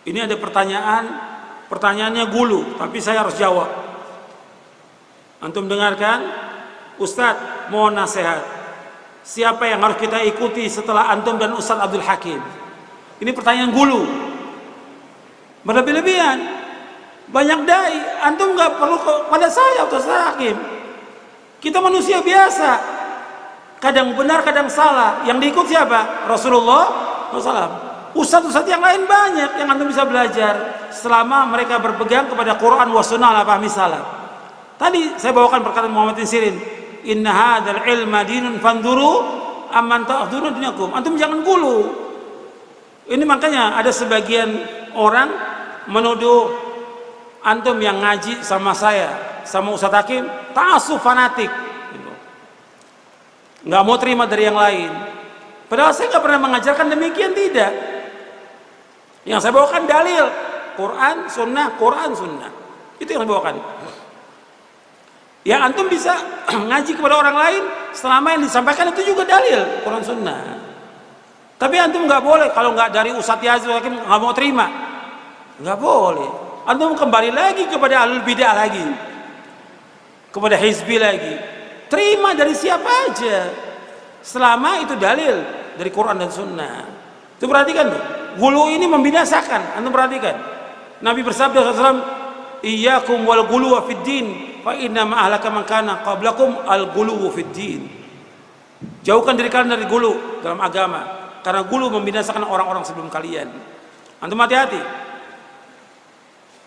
Ini ada pertanyaannya gulu, tapi saya harus jawab. Antum dengarkan, Ustadz, mohon nasihat. Siapa yang harus kita ikuti setelah antum dan Ustadz Abdul Hakim? Ini pertanyaan gulu, berlebih-lebihan. Banyak dai, antum nggak perlu pada saya Ustadz Hakim. Kita manusia biasa, kadang benar, kadang salah. Yang diikut siapa? Rasulullah SAW. Ustadz-ustadz yang lain banyak yang antum bisa belajar selama mereka berpegang kepada Quran wa sunnah ala fahmi salaf. Tadi saya bawakan perkataan Muhammad bin Sirin, inna hadzal ilma dinun fanduru amman ta'khuduna dinakum. Antum jangan gulu. Ini makanya ada sebagian orang menuduh antum yang ngaji sama saya, sama Ustadz Hakim, ta'assuf fanatik. Nggak mau terima dari yang lain. Padahal saya nggak pernah mengajarkan demikian, tidak. Yang saya bawakan dalil Quran sunnah, Quran sunnah, itu yang saya bawakan. Ya antum bisa ngaji kepada orang lain selama yang disampaikan itu juga dalil Quran sunnah. Tapi antum nggak boleh kalau nggak dari Ustadz Yazid nggak mau terima, nggak boleh. Antum kembali lagi kepada ahlul bidah lagi, kepada hizbi lagi. Terima dari siapa aja selama itu dalil dari Quran dan sunnah. Itu perhatikan tuh. Gulu ini membinasakan. Antum perhatikan. Nabi bersabda SAW, iyyakum wal guluwa fid din fa inna ma ahlaka man kana qablakum al guluwu fid din. Jauhkan diri kalian dari gulu dalam agama, karena gulu membinasakan orang-orang sebelum kalian. Antum hati-hati.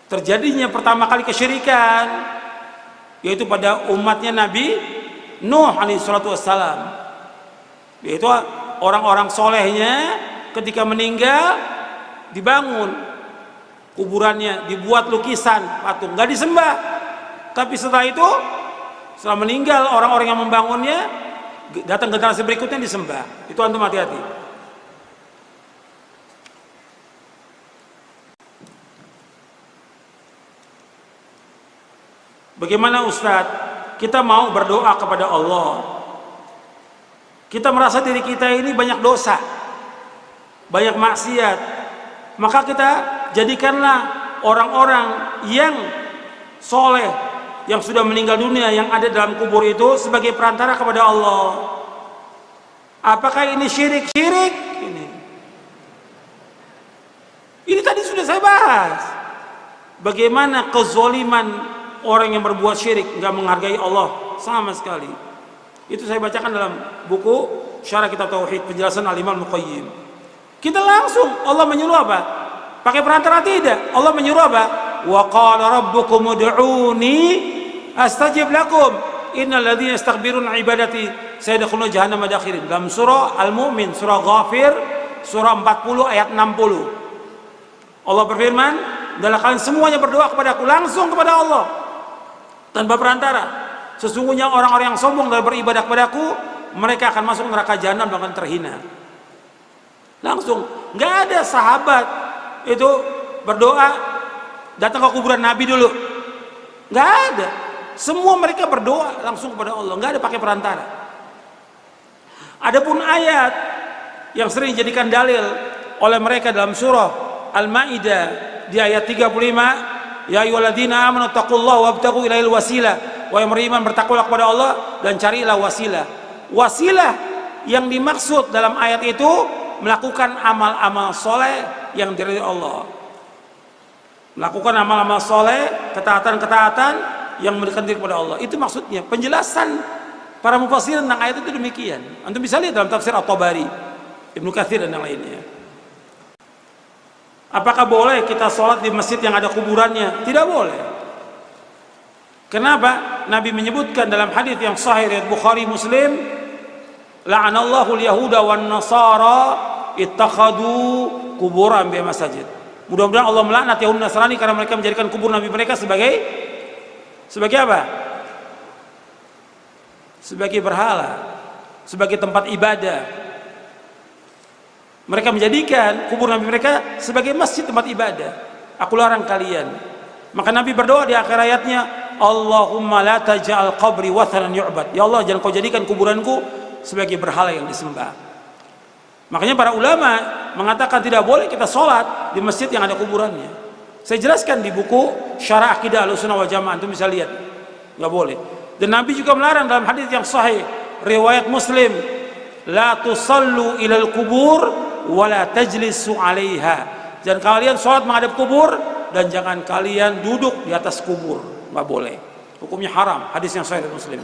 Terjadinya pertama kali kesyirikan yaitu pada umatnya Nabi Nuh alaihi salatu wassalam. Yaitu orang-orang solehnya ketika meninggal dibangun kuburannya, dibuat lukisan patung, nggak disembah. Tapi setelah itu, setelah meninggal orang-orang yang membangunnya, datang generasi berikutnya disembah. Itu antum hati-hati. Bagaimana Ustadz? Kita mau berdoa kepada Allah. Kita merasa diri kita ini banyak dosa, banyak maksiat, maka kita jadikanlah orang-orang yang soleh yang sudah meninggal dunia yang ada dalam kubur itu sebagai perantara kepada Allah. Apakah ini syirik? Syirik ini tadi sudah saya bahas. Bagaimana kezoliman orang yang berbuat syirik, nggak menghargai Allah sama sekali. Itu saya bacakan dalam buku Syarah Kitab Tauhid, penjelasan Al-Imam Al-Muqayyim. Kita langsung, Allah menyuruh apa? Pakai perantara tidak. Allah menyuruh apa? Wa qala rabbukum ud'uni astajib lakum innal ladzina yastakbiruna ibadati sayadkhuluna jahannama dakhirin. Dalam surah Al-Mu'min, surah Ghafir, surah 40 ayat 60. Allah berfirman, "Adalah kalian semuanya berdoa kepadaku, langsung kepada Allah tanpa perantara. Sesungguhnya orang-orang yang sombong dalam beribadah kepadaku, mereka akan masuk neraka jahanam dan akan terhina." Langsung, nggak ada sahabat itu berdoa datang ke kuburan Nabi dulu, nggak ada. Semua mereka berdoa langsung kepada Allah, nggak ada pakai perantara. Adapun ayat yang sering dijadikan dalil oleh mereka dalam surah Al-Maidah di ayat 35, ya ayyuhalladzina amanu taqullaha wabtaghu ilaihil wasilah. Wahai yang beriman, bertakwalah kepada Allah dan carilah wasilah. Wasilah yang dimaksud dalam ayat itu melakukan amal-amal soleh yang diridhoi Allah. Melakukan amal-amal soleh, ketaatan-ketaatan yang mendekatkan diri kepada Allah. Itu maksudnya. Penjelasan para mufassir tentang ayat itu demikian. Antum bisa lihat dalam tafsir At-Tabari, Ibnu Katsir dan yang lainnya. Apakah boleh kita sholat di masjid yang ada kuburannya? Tidak boleh. Kenapa? Nabi menyebutkan dalam hadis yang sahih riwayat Bukhari Muslim, la'anallahu al-yahuda wan nasara ittakhadu kuburan bi masajid. Mudah-mudahan Allah melaknat Yahudi Nasrani karena mereka menjadikan kubur nabi mereka sebagai apa? Sebagai berhala, sebagai tempat ibadah. Mereka menjadikan kubur nabi mereka sebagai masjid, tempat ibadah. Aku larang kalian. Maka Nabi berdoa di akhir ayatnya, Allahumma la taj'al qabri wathanan yu'bad. Ya Allah, jangan kau jadikan kuburanku sebagai berhala yang disembah. Makanya para ulama mengatakan tidak boleh kita sholat di masjid yang ada kuburannya. Saya jelaskan di buku Syarah Aqidah Ahlussunnah wal Jamaah, itu bisa lihat. Nggak boleh. Dan Nabi juga melarang dalam hadis yang sahih riwayat Muslim, la tusallu ilal kubur wa la tajlisu 'alaiha. Jangan kalian sholat menghadap kubur dan jangan kalian duduk di atas kubur. Nggak boleh. Hukumnya haram. Hadis yang sahih Muslim.